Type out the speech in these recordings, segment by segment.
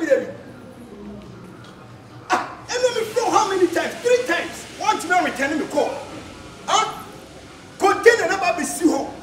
Debbie. Ah, and let me throw how many times? 3 times. Want to know returning the call? Huh? Contain another be see home.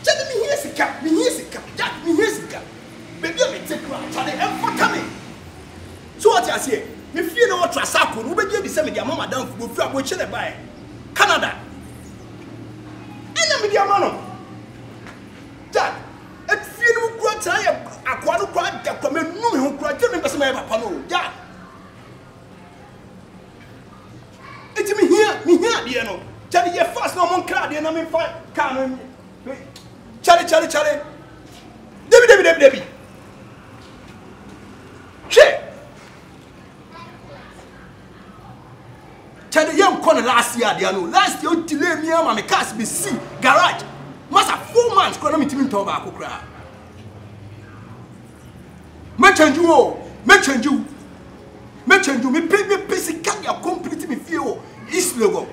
Tell me here's a cap, me here's a cap, Jack, me here's a cap. Baby, I'm a take one, Charlie, and for coming. So what I say? If you know what Trasako, who be the same with mama down for the which they buy Canada. And I'm with your man. Jack, if you know what I quite quite get from a woman who cried to me, Pano, Jack. It's me here, you know. Charlie, you're fast no one crowd, and I'm in fight. Can't Charlie. Debbie. Che. Charlie, young corner last year, they know. Last year, delay me, my cars be see garage. Must have 4 months, because I'm in Obaaku crowd. Me change you. Me pay me basic cut your complete me feel East logo.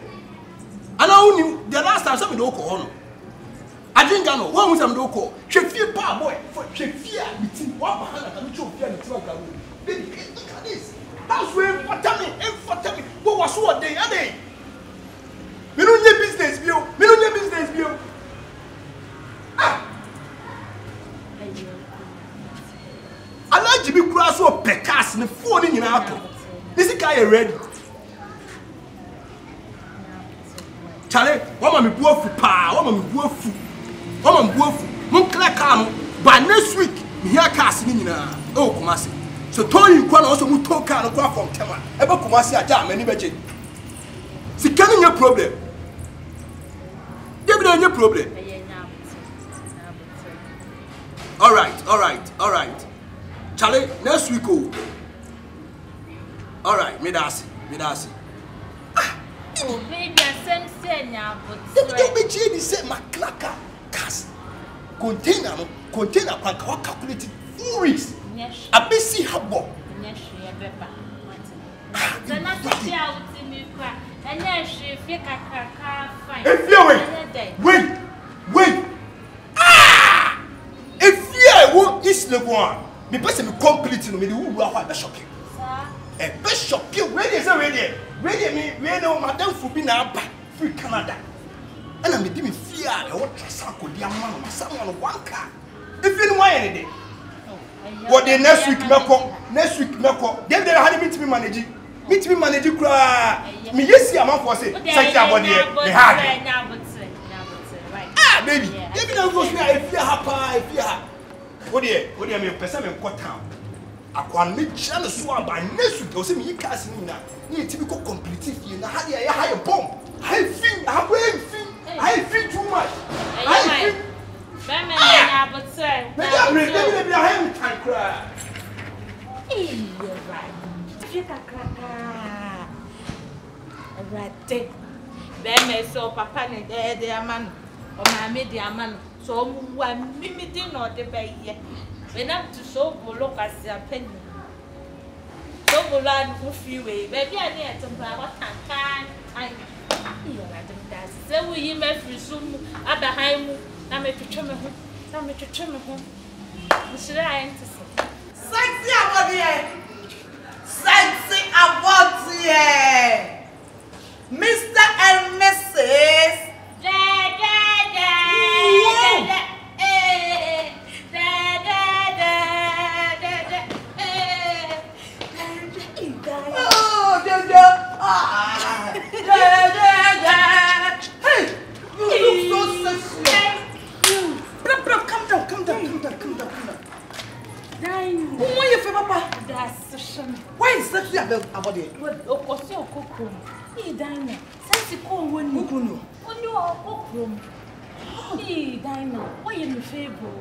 And I only the last time somebody don't call. Adinkra no one was am do call. She fear pa boy for she fear between 100 and 200 baby, look at this. That's where for me. What was what day are they? Me no need business bio. Ah. I like to be grass or pecas and phone in our this guy ready. Charlie, what am I for pa? What am I for? Mon clack by next week, me here casting in oh Kumasi. So Tony Kwan also mu talk car from Tema. Eba Kumasi a jam any budget. Sika no problem. Give me no problem. All right. Charlie, next week oh. All right, me that's. Oh, baby, I send now, but the BG say my clacker cast container can calculated 4 weeks. Yes. A busy habo. Yes, she beba. Then I see out in me crack. And yes, she feel fine. If you wait. Ah! If you won't is the one, the person will complete me who are shocking. A best shocking. Ready me, we know Madame Fubina back free Canada. And I'm giving fear. I want to sample the amount of someone 1 car. If you know why any day. What the next week, Meko. Then they had me to be managing. Me to be managing. Me, yes, I'm for say, say about the hard. Ah, baby. Let me know if you are if you are. What do you mean? Person in court town. I can't make channel swab by next week. Go me casting now. You typical competitive. You know how you high bomb. I feel too much. I feel. Maybe I am can't cry. You're right. You can cry. Right. Then so papa ne there man. Or my media man. So one mimidin or the bay yet. When I'm to so look as a penny. So Bulan who feel way, baby, I need to buy what I so we met resume at the home. Now make to trim home. Should I enter? Sexy about here. Mr. and Mrs. Hey, you look so sexy. Come down. Who are you for, Papa? That's why is sexy about it? What? What's your cocoa? Hey, Dinah. Sexy cool when you go. On your cocoa. Hey, Dinah. Why are you favor?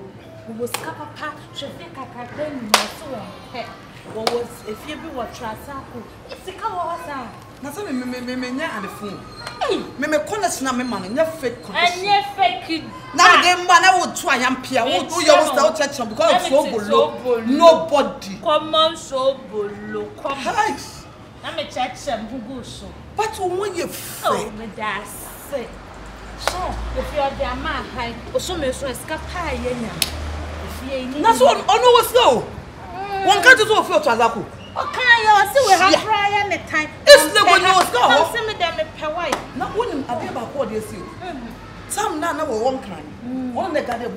Who was Papa? Should think I can bring my soul. What was if you were Trasaku? It's a cow. Nasa me at the phone. Me corners na me man, never fake condition. And you fake. Now again, man, I will try and peer. Who you always tell church because it's so below. Nobody. Come on, so below. Come on. I'm a church and who goes so. But when you oh, me that's it. So, if you are the man, I also may so escape high. Na so ono was go. One can't do for Tazako. Okay, you see we have prayer and the time. It's the one you was go. Send me them a white. Not one I be about what you see. Some now one kind. One the garden of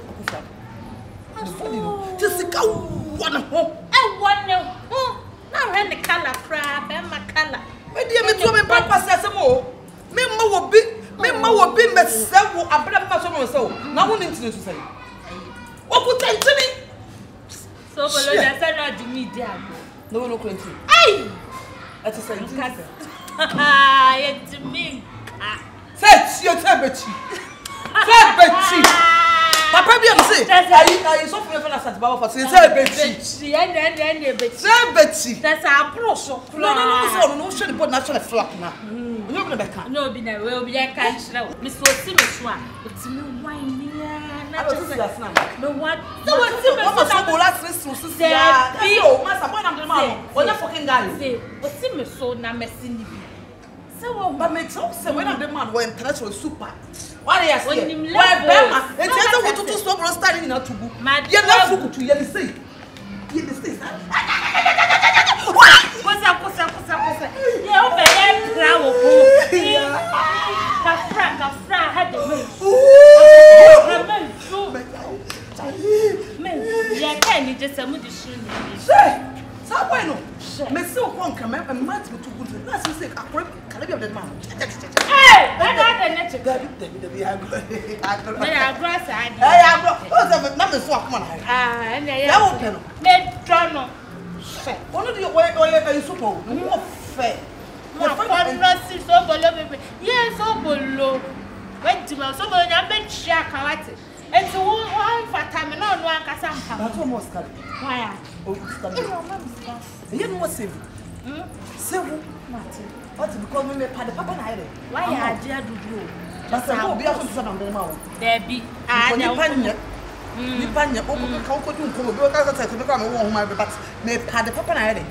just Sika one home. I want now run the color crab and my color. My dear, me to me papa says more. Memma will be myself. I better so. Now one into say. What could tell to me? So, but I said not to me, dear. No one will cling to. Hey! That's a saying. Ah, it's me. Fetch your temperature. Papa, be say, I saw for your Asantewaa for say, Betty. That's our process. No, should put national flap now. No, be there will be a catch now. Miss was similar. It's me wine. No one. So what's the last resources? What a fucking guy say, what's similar so now messing. So, but me talk say when I'm the man who international super. What are you saying? Well, it's just to stop standing in a tubu. You're not to yell say. What's up? Yeah, over there, Kafra had the yeah, can you just a moody soon? So, bueno, me so one come and match with two good. Let's say, I can be of the man. Hey, I got the net to go. I have grass. I Never swap one. and I open. Let John. One of your way or you suppose. More fair. What so below? Yes, so below. Wait to my so I bet shack at it. And so one for time and on one Casampa. That's almost cut. Why? You know what's civil? Civil? What's because we made Papa and I? Why are you do? But I will be able to send on the mouth. There be Nipanya, open Coco to come over to become a woman, but may pad the Papa and I.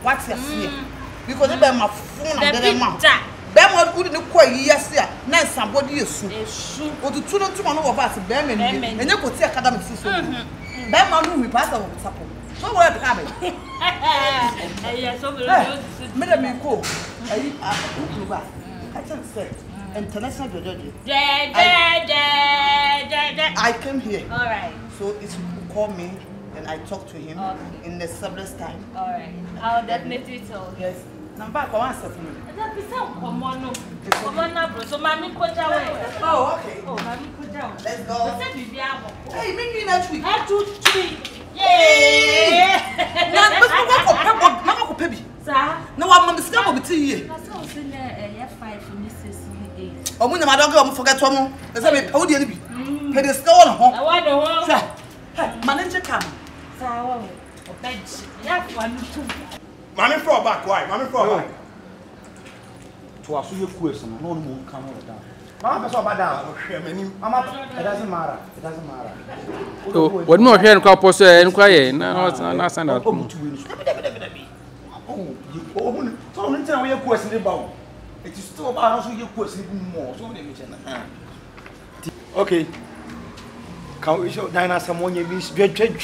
What's your fear? Because they're my phone and their mouth. Them what good in the quay, yes, sir. Now somebody is or to tune to one of us, Bemen, and you could see academic system. That man will pass over supper. So what happened? Yes, over Madame Co. I can't say international judge. I came here. All right. So it's who called me and I talked to him in the severance time. All right. I'll definitely tell. Yes. Number one for me. That is so common. Common, so Mammy put away. Oh, okay. Oh, Mammy put down. Let's go. Hey, make me next week. 1, 2, 3. Yay! Mama, baby. Sir? No, I'm going to be here. I saw in there 5 for Mrs. 8. Oh, when my dog forget one, let's have a podium. Pay the store home. I want the home. Sir, manager come. Sir, bench. Yeah, 1, 2. Mommy for back, why? Mommy for back. To ask you a question, no one will come over down. Mama, so bad down. It doesn't matter. It doesn't matter. So, what more here in Corpus and quiet? No, not send out. Oh, so many times we are questioning about it. Is still about also your question more. So many okay. Can we show Diana someone you miss? What you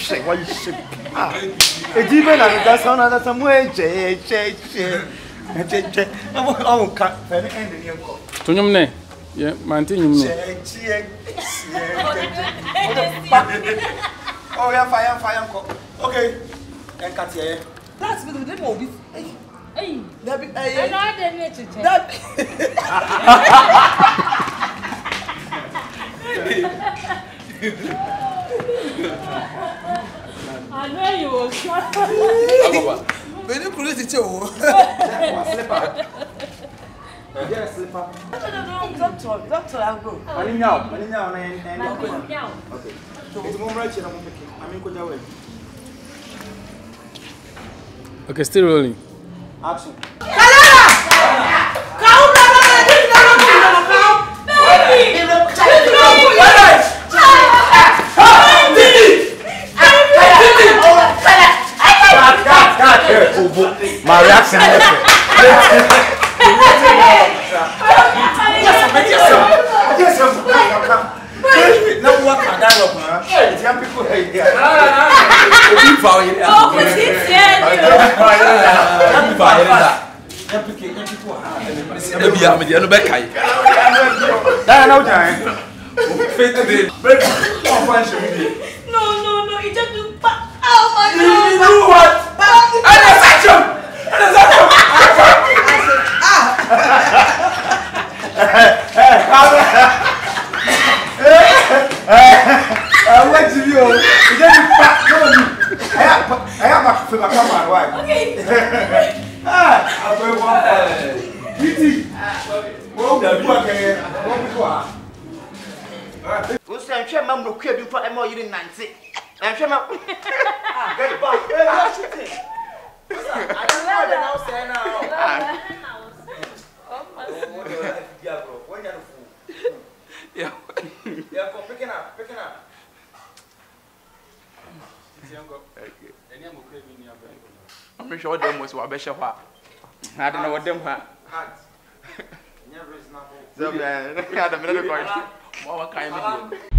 say? Ah, it's even that's another some way. Oh, cut. To you, ne? Yeah, maintain. Oh, yeah, fire. Okay. And cut here. That's with the movie. Hey, that be I know you will try. When you create it, you Slipper. Yes, slipper. Doctor, I'll go. Money now, and okay. So it's more right here. I mean, could you Okay, still rolling. action. My reaction Yes, no, what can I Hey, young people. Hey, No, it just do. Oh my God! You do what? What do you? You just back. I have a camera. Why? Okay. I'm going one. Beauty. What what's that? I'm not going to put more in 90. I'm sure I'm get it back. I don't know the house now. Yeah, bro. When you're a fool. Yeah, picking up. I'm sure them was what better. I don't know what them had. Never reasonable. So, man, I had a minute. What kind of